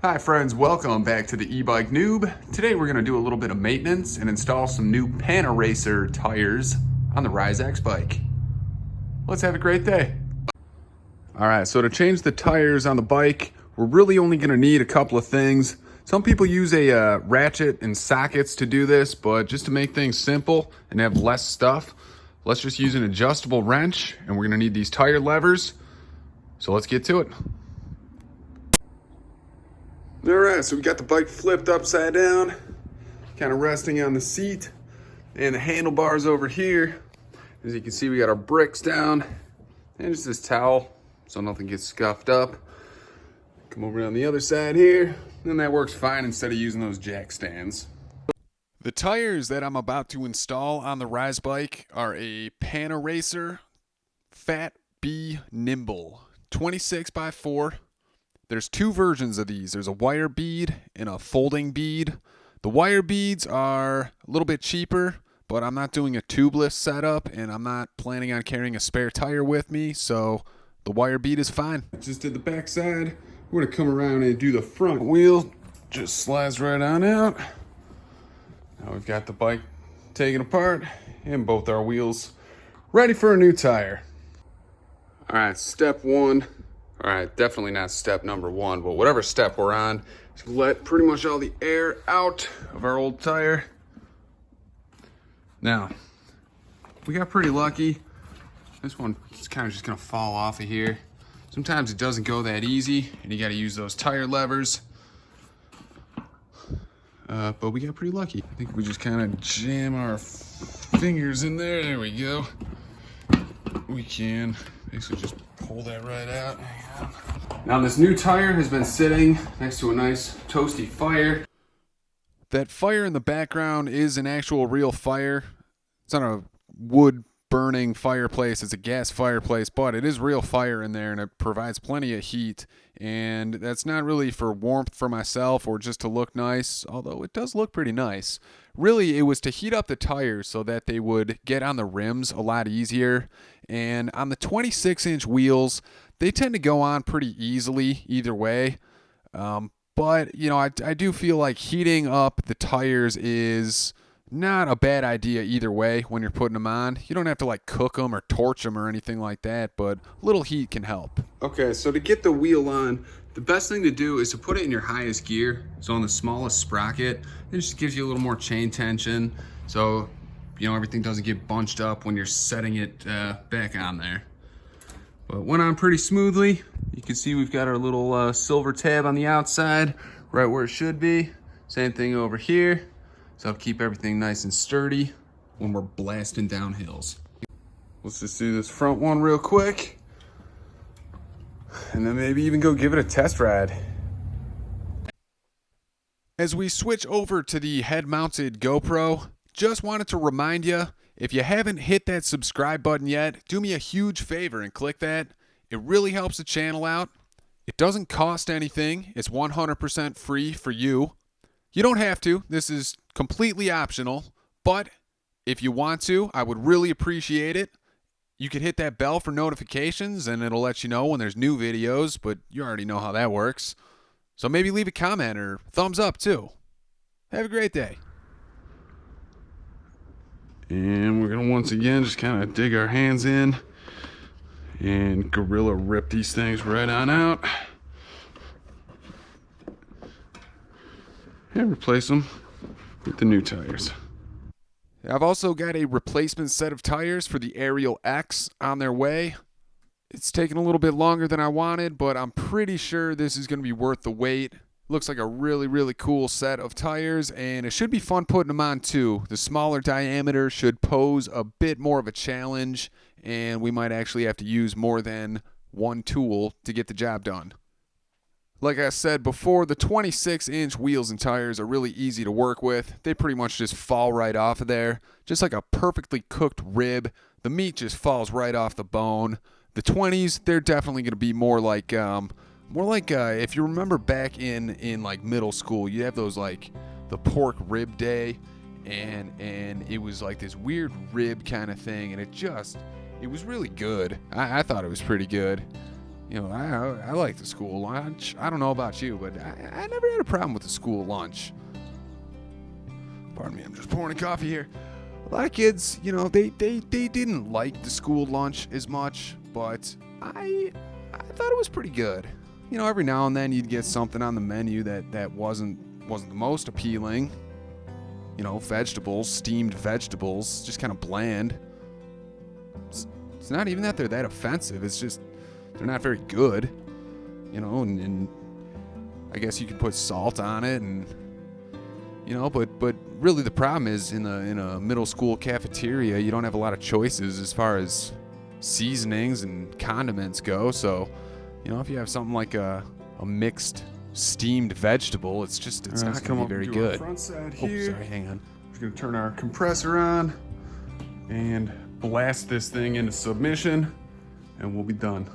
Hi friends, welcome back to the e-bike Noob. Today we're going to do a little bit of maintenance and install some new Panaracer tires on the Rize X bike. Let's have a great day. Alright, so to change the tires on the bike, we're really only going to need a couple of things. Some people use a ratchet and sockets to do this, but just to make things simple and have less stuff, let's just use an adjustable wrench, and we're going to need these tire levers. So let's get to it. Alright, so we got the bike flipped upside down, kind of resting on the seat, and the handlebars over here. As you can see, we got our bricks down, and just this towel, so nothing gets scuffed up. Come over on the other side here, and that works fine instead of using those jack stands. The tires that I'm about to install on the Rize bike are a Panaracer Fat B Nimble 26x4. There's two versions of these. There's a wire bead and a folding bead. The wire beads are a little bit cheaper, but I'm not doing a tubeless setup, and I'm not planning on carrying a spare tire with me, so the wire bead is fine. Just did the back side. We're going to come around and do the front wheel. Just slides right on out. Now we've got the bike taken apart and both our wheels ready for a new tire. All right, step one. All right, definitely not step number one, but whatever step we're on, just let pretty much all the air out of our old tire. Now, we got pretty lucky. This one is kind of just gonna fall off of here. Sometimes it doesn't go that easy, and you gotta use those tire levers. But we got pretty lucky. I think we just kind of jam our fingers in there. There we go. We can basically just pull that right out. Now this new tire has been sitting next to a nice toasty fire. That fire in the background is an actual real fire. It's not a wood burning fireplace, it's a gas fireplace, but it is real fire in there, and it provides plenty of heat. And that's not really for warmth for myself or just to look nice, although it does look pretty nice. Really, it was to heat up the tires so that they would get on the rims a lot easier. And on the 26-inch wheels, they tend to go on pretty easily either way. But, you know, I do feel like heating up the tires is not a bad idea either way when you're putting them on. You don't have to like cook them or torch them or anything like that, but a little heat can help. Okay, so to get the wheel on, the best thing to do is to put it in your highest gear. So on the smallest sprocket, it just gives you a little more chain tension. So, you know, everything doesn't get bunched up when you're setting it back on there. But it went on pretty smoothly. You can see we've got our little silver tab on the outside, right where it should be. Same thing over here. So I'll keep everything nice and sturdy when we're blasting down hills. Let's just do this front one real quick, and then maybe even go give it a test ride. As we switch over to the head-mounted GoPro, just wanted to remind you, if you haven't hit that subscribe button yet, do me a huge favor and click that. It really helps the channel out. It doesn't cost anything. It's 100% free for you. You don't have to. This is completely optional, but if you want to, I would really appreciate it. You could hit that bell for notifications, and it'll let you know when there's new videos, but you already know how that works. So maybe leave a comment or thumbs up too. Have a great day. And we're going to once again just kind of dig our hands in and gorilla rip these things right on out. And replace them with the new tires. I've also got a replacement set of tires for the Ariel X on their way. It's taken a little bit longer than I wanted, but I'm pretty sure this is going to be worth the wait. Looks like a really, really cool set of tires, and it should be fun putting them on too. The smaller diameter should pose a bit more of a challenge, and we might actually have to use more than one tool to get the job done. Like I said before, the 26-inch wheels and tires are really easy to work with. They pretty much just fall right off of there. Just like a perfectly cooked rib, the meat just falls right off the bone. The 20s, they're definitely going to be more like if you remember back in like middle school, you have those like the pork rib day, and it was like this weird rib kind of thing, and it was really good. I thought it was pretty good. You know, I like the school lunch. I don't know about you, but I never had a problem with the school lunch. Pardon me, I'm just pouring a coffee here. A lot of kids, you know, they didn't like the school lunch as much, but I thought it was pretty good. You know, every now and then you'd get something on the menu that wasn't the most appealing. You know, vegetables, steamed vegetables, just kind of bland. It's not even that they're that offensive. It's just they're not very good. You know, and I guess you could put salt on it, and you know, but really the problem is in a middle school cafeteria, you don't have a lot of choices as far as seasonings and condiments go. So, you know, if you have something like a mixed steamed vegetable, it's not going to be very good. Front side Oh, here. sorry, hang on. We're going to turn our compressor on and blast this thing into submission, and we'll be done.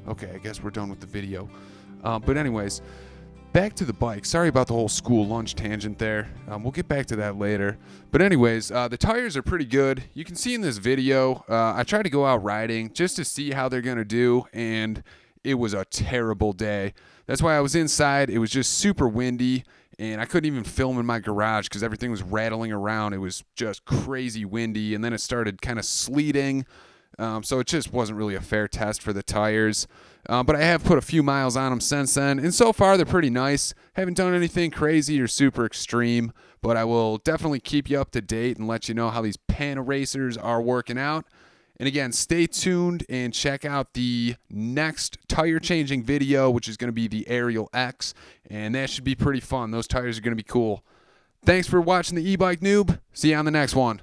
Okay, I guess we're done with the video. But anyways, back to the bike. Sorry about the whole school lunch tangent there. We'll get back to that later. But anyways, the tires are pretty good. You can see in this video, I tried to go out riding just to see how they're going to do, and it was a terrible day. That's why I was inside. It was just super windy, and I couldn't even film in my garage because everything was rattling around. It was just crazy windy, and then it started kind of sleeting. So it just wasn't really a fair test for the tires. But I have put a few miles on them since then, and so far they're pretty nice. Haven't done anything crazy or super extreme, but I will definitely keep you up to date and let you know how these Panaracers are working out. And again, stay tuned and check out the next tire changing video, which is going to be the Aerial X, and that should be pretty fun. Those tires are going to be cool. Thanks for watching the e-bike noob. See you on the next one.